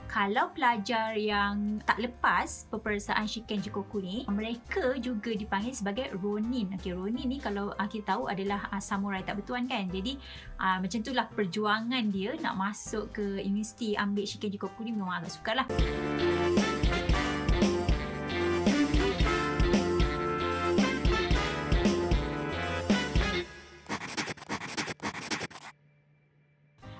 Kalau pelajar yang tak lepas peperiksaan Shiken Jikoku ni, mereka juga dipanggil sebagai Ronin. Okey, Ronin ni kalau kita tahu adalah samurai tak bertuan kan. Jadi macam itulah perjuangan dia nak masuk ke universiti ambil Shiken Jikoku ni memang agak sukar lah.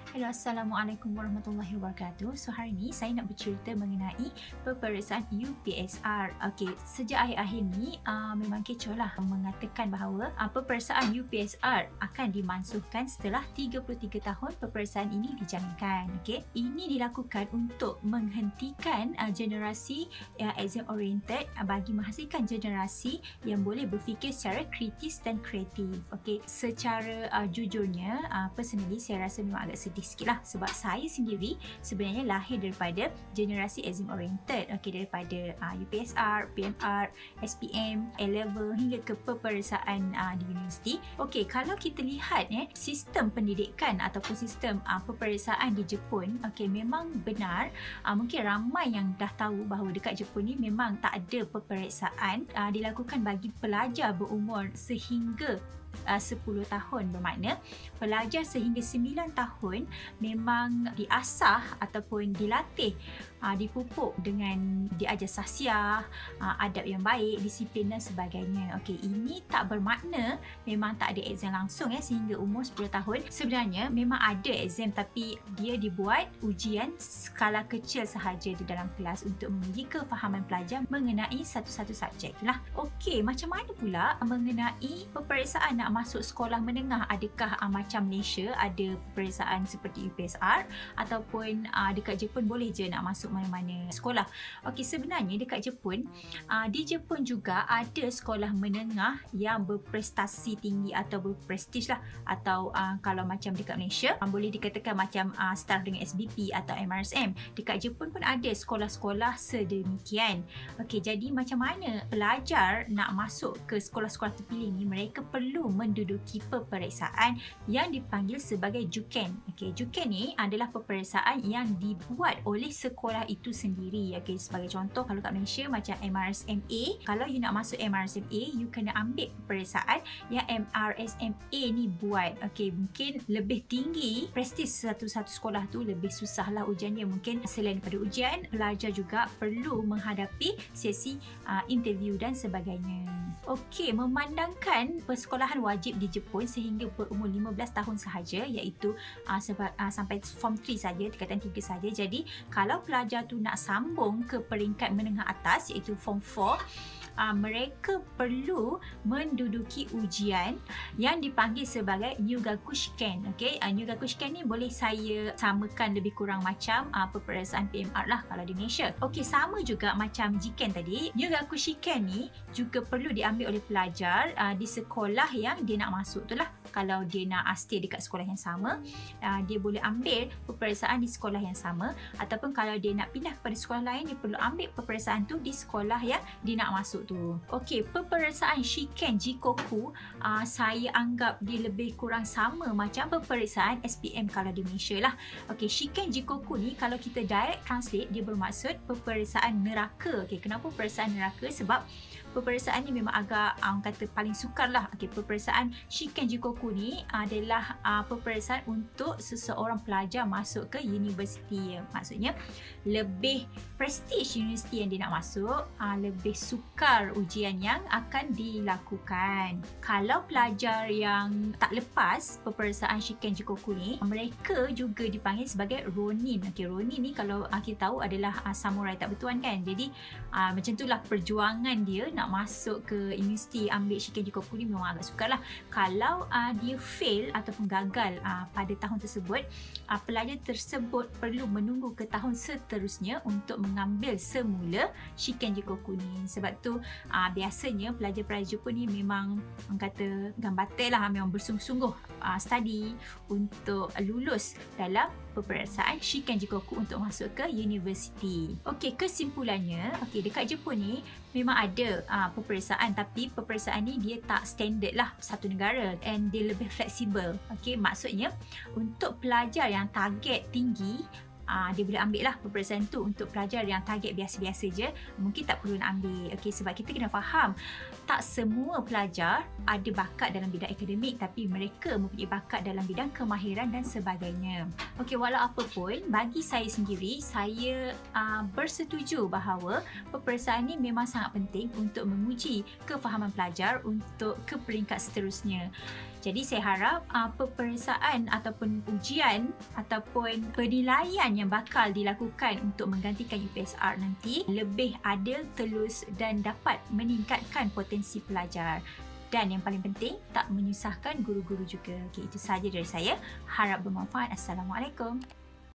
Hello, Assalamualaikum warahmatullahi wabarakatuh. So hari ni saya nak bercerita mengenai peperiksaan UPSR. Okey, sejak akhir-akhir ni memang kecoh lah mengatakan bahawa peperiksaan UPSR akan dimansuhkan setelah 33 tahun peperiksaan ini dijalankan. Okey, ini dilakukan untuk menghentikan generasi exam oriented bagi menghasilkan generasi yang boleh berfikir secara kritis dan kreatif. Okey, secara jujurnya personally saya rasa memang agak sedih sikit lah sebab saya sendiri sebenarnya lahir daripada generasi exam oriented. Okey, daripada UPSR, PMR, SPM, A-level hingga ke peperiksaan di universiti. Okey, kalau kita lihat sistem pendidikan ataupun sistem peperiksaan di Jepun, okey, memang benar mungkin ramai yang dah tahu bahawa dekat Jepun ni memang tak ada peperiksaan dilakukan bagi pelajar berumur sehingga 10 tahun, bermakna pelajar sehingga 9 tahun memang diasah ataupun dilatih, dipupuk dengan diajar sahsiah, adab yang baik, disiplin dan sebagainya. Okey, ini tak bermakna memang tak ada exam langsung sehingga umur 10 tahun. Sebenarnya memang ada exam tapi dia dibuat ujian skala kecil sahaja di dalam kelas untuk menguji kefahaman pelajar mengenai satu-satu subjek lah. Okey, macam mana pula mengenai peperiksaan nak masuk sekolah menengah? Adakah macam Malaysia ada peperiksaan seperti UPSR ataupun dekat Jepun boleh je nak masuk mana-mana sekolah? Okey, sebenarnya dekat Jepun, di Jepun juga ada sekolah menengah yang berprestasi tinggi atau berprestij lah, atau kalau macam dekat Malaysia boleh dikatakan macam setara dengan SBP atau MRSM. Dekat Jepun pun ada sekolah-sekolah sedemikian. Okey, jadi macam mana pelajar nak masuk ke sekolah-sekolah terpilih ni? Mereka perlu menduduki peperiksaan yang dipanggil sebagai Juken. Okey, Juken ni adalah peperiksaan yang dibuat oleh sekolah itu sendiri. Okey, sebagai contoh kalau kat Malaysia macam MRSMA, kalau you nak masuk MRSMA, you kena ambil peperiksaan yang MRSMA ni buat. Okey, mungkin lebih tinggi prestis satu-satu sekolah tu, lebih susah lah ujiannya. Mungkin selain daripada ujian, pelajar juga perlu menghadapi sesi interview dan sebagainya. Okey, memandangkan persekolahan wajib di Jepun sehingga berumur 15 tahun sahaja, iaitu sampai form 3 saja, tingkatan 3 saja. Jadi kalau pelajar tu nak sambung ke peringkat menengah atas iaitu form 4, mereka perlu menduduki ujian yang dipanggil sebagai Nyugaku Shiken. Okey, Nyugaku Shiken ni boleh saya samakan lebih kurang macam peperiksaan PMR lah kalau di Malaysia. Okey, sama juga macam Jiken tadi. Nyugaku Shiken ni juga perlu diambil oleh pelajar di sekolah yang dia nak masuk tu lah. Kalau dia nak stay dekat sekolah yang sama, dia boleh ambil peperiksaan di sekolah yang sama, ataupun kalau dia nak pindah kepada sekolah lain, dia perlu ambil peperiksaan tu di sekolah yang dia nak masuk tu. Okey, peperiksaan Shiken Jikoku saya anggap dia lebih kurang sama macam peperiksaan SPM kalau di Malaysia lah. Okey, Shiken Jikoku ni kalau kita direct translate, dia bermaksud peperiksaan neraka. Okey, kenapa peperiksaan neraka? Sebab peperiksaan ni memang agak orang kata paling sukar lah. Okey, peperiksaan Shiken Jikoku ni adalah peperiksaan untuk seseorang pelajar masuk ke universiti. Maksudnya lebih prestige universiti yang dia nak masuk, lebih sukar ujian yang akan dilakukan. Kalau pelajar yang tak lepas peperiksaan Shiken Jikoku ni, mereka juga dipanggil sebagai Ronin. Okey, Ronin ni kalau kita tahu adalah samurai tak bertuan kan. Jadi macam itulah perjuangan dia nak masuk ke universiti ambil Shiken Jikoku ni memang agak sukar lah. Kalau dia fail ataupun gagal pada tahun tersebut, pelajar tersebut perlu menunggu ke tahun seterusnya untuk mengambil semula Shiken Jikoku ni. Sebab tu biasanya pelajar-pelajar Jepun ni memang orang kata gambatai lah, memang bersungguh-sungguh study untuk lulus dalam peperiksaan Shiken Jikoku untuk masuk ke universiti. Okey, kesimpulannya, okey, dekat Jepun ni memang ada peperiksaan, tapi peperiksaan ni dia tak standard lah satu negara, and dia lebih fleksibel. Okey, maksudnya untuk pelajar yang target tinggi, dia boleh ambil lah peperiksaan tu untuk pelajar yang target biasa-biasa je. Mungkin tak perlu nak ambil. Okey, sebab kita kena faham tak semua pelajar ada bakat dalam bidang akademik, tapi mereka mempunyai bakat dalam bidang kemahiran dan sebagainya. Okey, walau apa pun, bagi saya sendiri, saya bersetuju bahawa peperiksaan ni memang sangat penting untuk menguji kefahaman pelajar untuk ke peringkat seterusnya. Jadi saya harap peperiksaan ataupun ujian ataupun penilaian yang bakal dilakukan untuk menggantikan UPSR nanti lebih adil, telus dan dapat meningkatkan potensi pelajar. Dan yang paling penting, tak menyusahkan guru-guru juga. Okey, itu sahaja dari saya. Harap bermanfaat. Assalamualaikum.